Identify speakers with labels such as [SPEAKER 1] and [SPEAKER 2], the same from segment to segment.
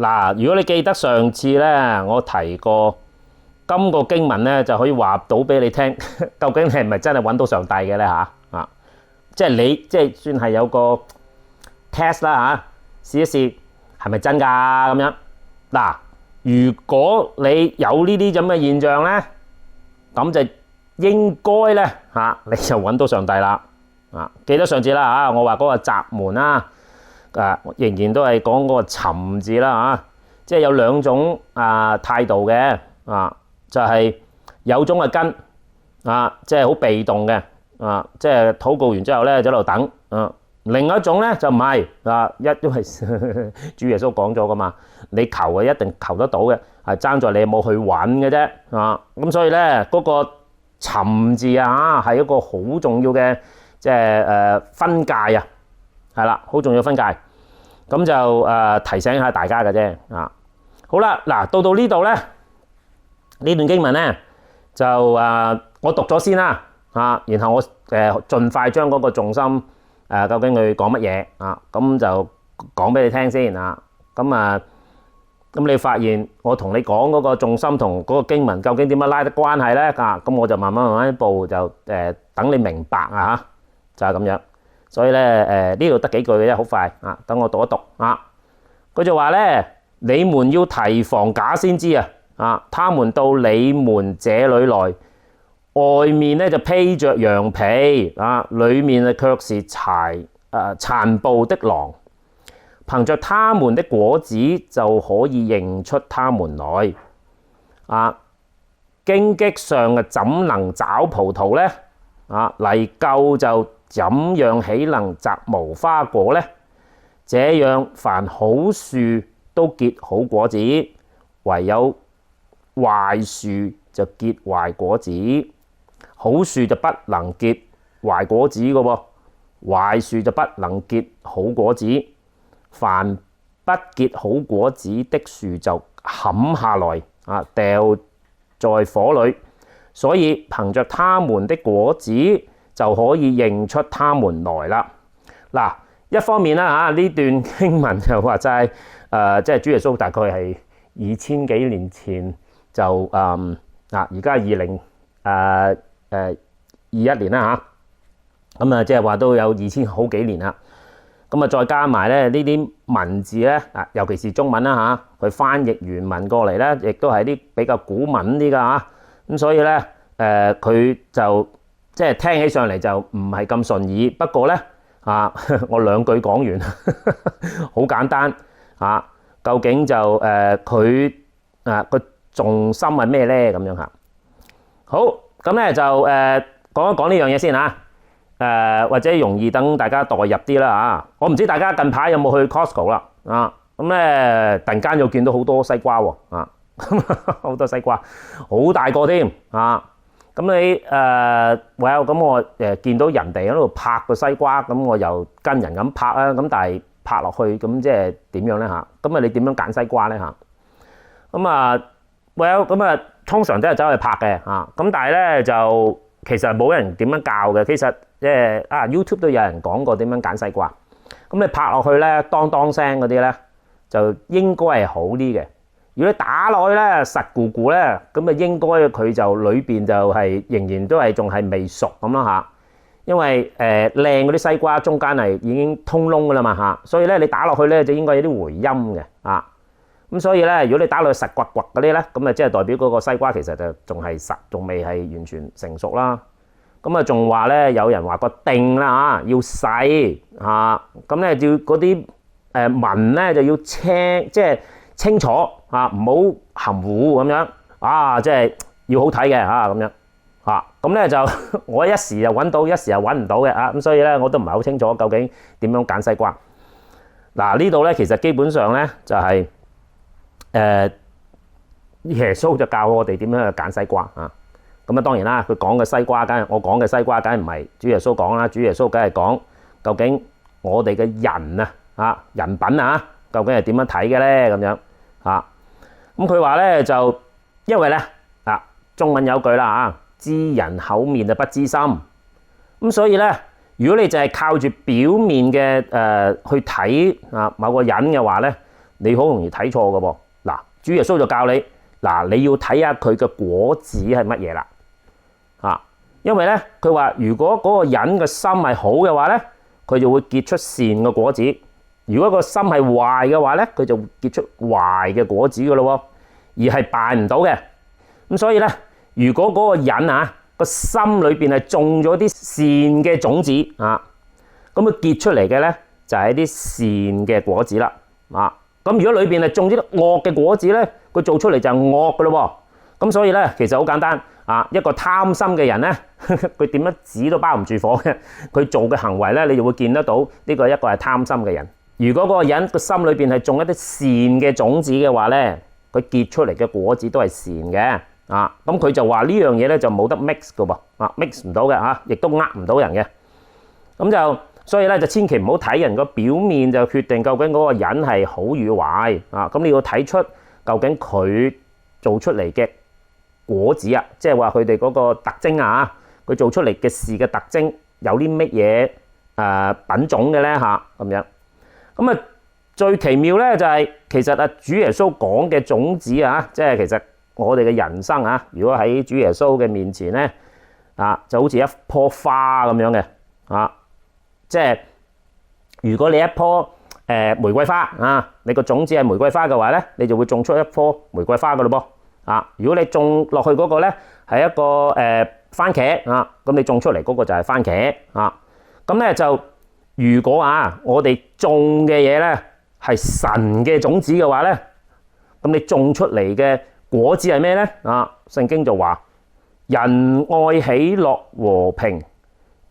[SPEAKER 1] 嗱，如果你記得上次咧，我提過今個經文咧，就可以話到俾你聽，究竟你係咪真係揾到上帝嘅咧嚇？即係你即係算係有個 test 啦嚇，試一試係咪真㗎咁樣。嗱，如果你有呢啲咁嘅現象咧，咁就應該咧你就揾到上帝啦。記得上次啦我話嗰個閘門啦。仍然都係講嗰個尋字啦即係有兩種態度嘅就係有種係跟即係好被動嘅即係禱告完之後咧就喺度等另一種咧就唔係因為主耶穌講咗噶嘛，你求嘅一定求得到嘅，係爭在你有冇去揾嘅啫咁所以咧嗰個尋字係一個好重要嘅即係分界係啦，好重要分界，咁就提醒下大家嘅啫好啦，嗱到呢度咧，呢段經文咧就我讀咗先啦然後我盡快將嗰個重心究竟佢講乜嘢咁就講俾你聽先咁你發現我同你講嗰個重心同嗰個經文究竟點樣拉得關係咧咁我就慢慢一步就等你明白就係咁樣。所以咧呢度得幾句嘅啫，好快等我讀一讀佢就話咧，你們要提防假先知他們到你們這裏來，外面咧就披着羊皮裏面卻是殘暴的狼。憑着他們的果子就可以認出他們來荊棘上怎能找葡萄呢？泥垢就怎樣豈能摘無花果呢？這樣凡好樹都結好果子，唯有壞樹就結壞果子。好樹就不能結壞果子嘅喎，壞樹就不能結好果子。凡不結好果子的樹就砍下來掉在火裏。所以憑着他們的果子就可以認出他們來啦。嗱，一方面啦呢段經文就話齋即係主耶穌大概係2000幾年前就而家2021年啦咁即係話都有2000好幾年啦。咁再加埋咧呢啲文字咧尤其是中文啦佢翻譯原文過嚟咧，亦都係啲比較古文啲噶咁所以咧佢就即係聽起上嚟就唔係咁順耳。不過咧我兩句講完好簡單究竟就佢個重心係咩咧咁樣好，咁咧就講一講呢樣嘢先或者容易等大家代入啲啦我唔知大家近排有冇去 Costco 啦咁咧突然間又見到好多西瓜喎好多西瓜，好大個添咁你咁我見到人哋喺度拍個西瓜，咁我又跟人咁拍啦，咁但係拍落去咁即係點樣咧咁你點樣揀西瓜咧咁通常都係走去拍嘅咁但係咧就其實冇人點樣教嘅。其實即係YouTube 都有人講過點樣揀西瓜。咁你拍落去咧，當當聲嗰啲咧就應該係好啲嘅。如果你打落去咧實咕咕咧，咁應該佢就裏邊就係仍然都係仲係未熟咁啦因為靚嗰啲西瓜中間係已經通窿噶啦嘛所以咧你打落去咧就應該有啲回音嘅咁所以咧如果你打落去實掘掘嗰啲咧，咁即係代表嗰個西瓜其實就仲係實，仲未係完全成熟啦。咁仲話咧有人話個定啦要細咁咧要嗰啲紋咧就要青，即係清楚唔好含糊咁樣即係要好睇嘅咁樣咁咧就我一時又揾到，一時又揾唔到嘅咁所以咧我都唔係好清楚究竟點樣揀西瓜。呢度咧其實基本上咧就係耶穌就教我哋點樣去揀西瓜咁當然啦，佢講嘅西瓜梗係我講嘅西瓜，梗係唔係主耶穌講啦。主耶穌梗係講究竟我哋嘅人人品究竟係點樣睇嘅咧咁樣咁佢話咧就因為咧中文有句啦知人口面就不知心。咁所以咧如果你就係靠住表面嘅去睇某個人嘅話咧，你好容易睇錯㗎噃。嗱，主耶穌就教你，嗱，你要睇下佢嘅果子係乜嘢啦。因為咧佢話，如果嗰個人嘅心係好嘅話咧，佢就會結出善嘅果子；如果個心係壞嘅話咧，佢就會結出壞嘅果子㗎咯喎，而係辦唔到嘅。咁所以咧，如果嗰個人個心裏邊係種咗啲善嘅種子咁佢結出嚟嘅咧就係啲善嘅果子啦。咁如果裏邊係種啲惡嘅果子咧，佢做出嚟就係惡㗎咯喎。咁所以咧，其實好簡單。一個貪心嘅人咧，佢點樣紙都包唔住火嘅。佢做嘅行為咧，你就會見得到呢個一個係貪心嘅人。如果嗰個人個心裏邊係種一啲善嘅種子嘅話咧，佢結出嚟嘅果子都係善嘅。咁佢就話呢樣嘢咧就冇得 mix 嘅噃，mix 唔到嘅亦都呃唔到人嘅。咁就所以咧就千祈唔好睇人個表面就決定究竟嗰個人係好與壞。咁你要睇出究竟佢做出嚟嘅果子即係話佢哋嗰個特徵佢做出嚟嘅事嘅特徵有啲乜嘢品種嘅咧咁樣。咁最奇妙咧就係其實主耶穌講嘅種子即係其實我哋嘅人生如果喺主耶穌嘅面前咧就好似一棵花咁樣嘅即係如果你一棵玫瑰花你個種子係玫瑰花嘅話咧，你就會種出一棵玫瑰花噶咯噃。如果你種落去嗰個咧係一個番茄咁你種出嚟嗰個就係番茄咁咧就如果我哋種嘅嘢咧係神嘅種子嘅話咧，咁你種出嚟嘅果子係咩咧？聖經就話仁愛喜樂和平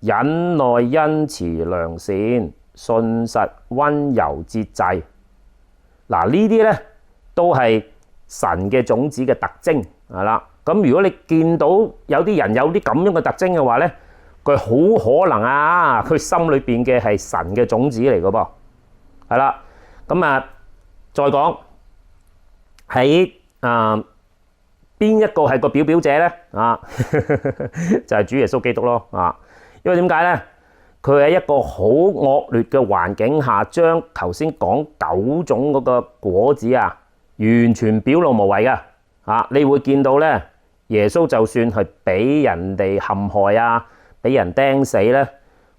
[SPEAKER 1] 忍耐恩慈良善信實溫柔節制。嗱，呢啲咧都係神嘅種子嘅特徵係啦。咁如果你見到有啲人有啲咁樣嘅特徵嘅話咧，佢好可能佢心裏邊嘅係神嘅種子嚟嘅噃，係啦。咁再講喺邊一個係個表者咧就係主耶穌基督咯因為點解咧？佢喺一個好惡劣嘅環境下，將頭先講9種嗰個果子完全表露無遺嘅你會見到咧，耶穌就算係俾人哋陷害俾人釘死咧，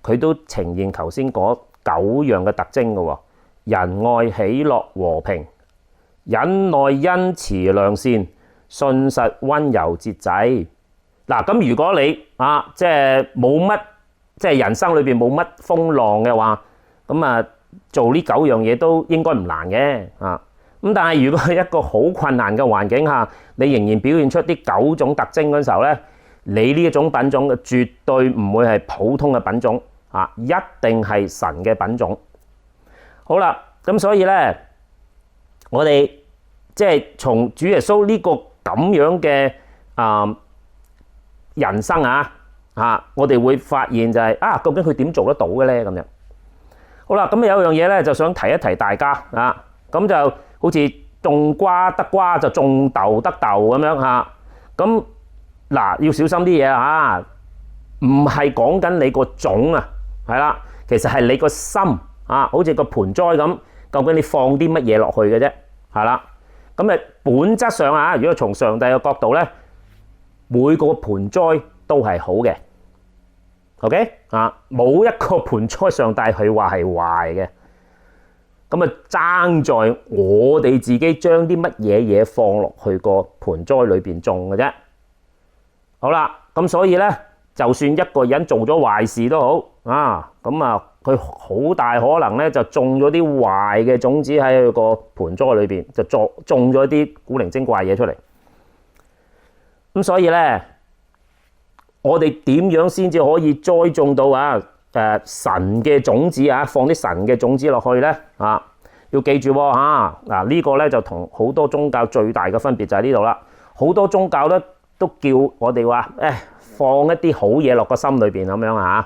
[SPEAKER 1] 佢都呈現頭先嗰9樣嘅特徵嘅喎。仁愛喜樂和平忍耐恩慈良善信實溫柔節制。嗱，咁如果你即係冇乜，即係人生裏邊冇乜風浪嘅話，咁做呢9樣嘢都應該唔難嘅咁但係如果係一個好困難嘅環境下，你仍然表現出啲9種特徵嗰時候咧，你呢一種品種嘅絕對唔會係普通嘅品種一定係神嘅品種。好啦，咁所以咧，我哋即係從主耶穌呢個咁樣嘅人生我哋會發現就係究竟佢點做得到嘅咧？咁樣好啦，咁有一樣嘢咧，就想提一提大家咁就好似種瓜得瓜就種豆得豆咁樣咁嗱，要小心啲嘢唔係講緊你個種係啦，其實係你個心好似個盆栽咁，究竟你放啲乜嘢落去嘅啫，係啦。咁本質上如果從上帝嘅角度咧，每個盆栽都係好嘅。OK 冇一個盆栽上帝佢話係壞嘅。咁爭在我哋自己將啲乜嘢放落去個盆栽裏邊種嘅啫。好啦，咁所以咧，就算一個人做咗壞事都好佢好大可能咧就種咗啲壞嘅種子喺佢個盆栽裏邊，就種咗啲古靈精怪嘢出嚟。咁所以咧，我哋點樣先至可以栽種到神嘅種子放啲神嘅種子落去咧要記住呢個咧就同好多宗教最大嘅分別就喺呢度啦。好多宗教咧都叫我哋話放一啲好嘢落個心裏邊咁樣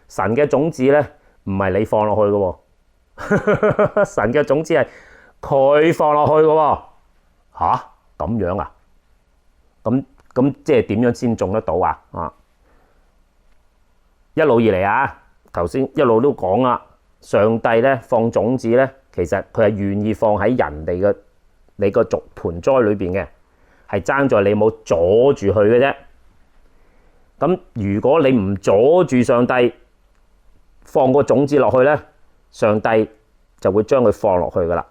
[SPEAKER 1] 神嘅種子咧唔係你放落去嘅神嘅種子係佢放落去嘅咁樣咁即係點樣先種得到一路以嚟頭先一路都講啦上帝咧放種子咧，其實佢係願意放喺人哋嘅你個盆栽裏邊嘅，係爭在你冇阻住佢嘅啫。咁如果你唔阻住上帝放個種子落去咧，上帝就會將佢放落去噶啦。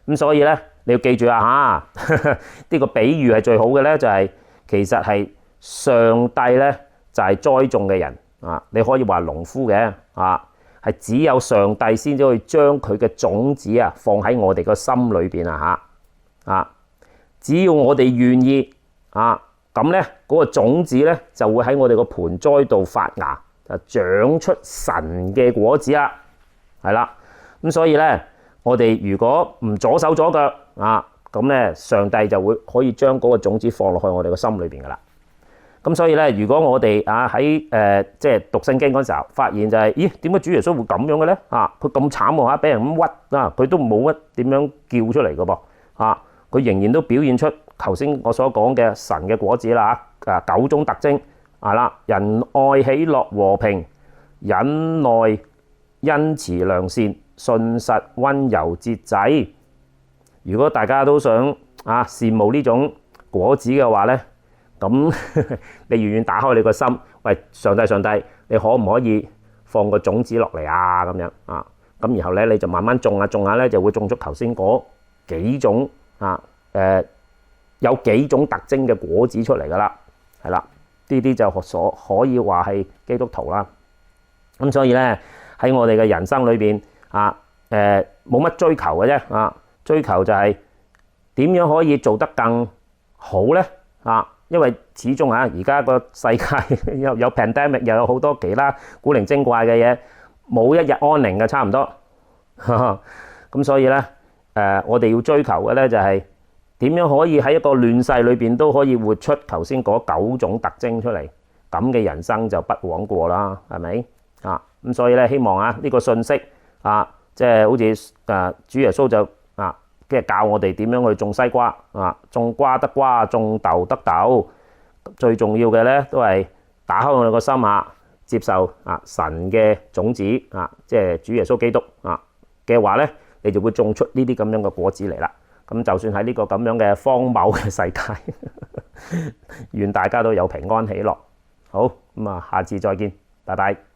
[SPEAKER 1] 咁所以咧，你要記住啊嚇，呢個比喻係最好嘅咧，就係其實係上帝咧就係栽種嘅人啊，你可以話農夫嘅啊，係只有上帝先至可以將佢嘅種子啊放喺我哋個心裏邊啊嚇啊，只要我哋願意啊，咁咧嗰個種子咧就會喺我哋個盆栽度發芽，就長出神嘅果子啦，係啦。咁所以咧，我哋如果唔左手左腳啊，咁咧上帝就會可以將嗰個種子放落去我哋個心裏邊噶啦。咁所以咧，如果我哋啊喺即係讀聖經嗰時候，發現就係，咦，點解主耶穌會咁樣嘅咧？啊，佢咁慘喎嚇，俾人咁屈啊，佢都冇乜點樣叫出嚟嘅噃啊，佢仍然都表現出頭先我所講嘅神嘅果子啦啊，9種特徵啊啦，仁愛、喜樂、和平、忍耐、恩慈、良善、信實、溫柔、節制。如果大家都想啊羨慕呢種果子嘅話咧，咁你遠遠打開你個心，喂，上帝，你可唔可以放個種子落嚟啊？咁樣啊，咁然後咧你就慢慢種下咧，就會種出頭先嗰幾種啊有幾種特徵嘅果子出嚟噶啦，係啦，呢啲就可以話係基督徒啦。咁所以咧喺我哋嘅人生裏邊啊冇乜追求嘅啫啊，追求就係點樣可以做得更好咧啊，因為始終啊而家個世界有 pandemic， 又有好多其他古靈精怪嘅嘢，冇一日安寧嘅差唔多。咁所以咧我哋要追求嘅咧就係點樣可以喺一個亂世裏邊都可以活出頭先嗰9種特徵出嚟，咁嘅人生就不枉過啦，係咪啊？咁所以咧希望啊呢個信息啊，即係好似主耶穌就即係教我哋點樣去種西瓜啊，種瓜得瓜，種豆得豆。最重要嘅咧都係打開我哋個心下，接受神嘅種子即係主耶穌基督嘅話咧，你就會種出呢啲咁樣嘅果子嚟啦。咁就算喺呢個咁樣嘅荒謬嘅世界，願大家都有平安喜樂。好，咁下次再見，拜拜。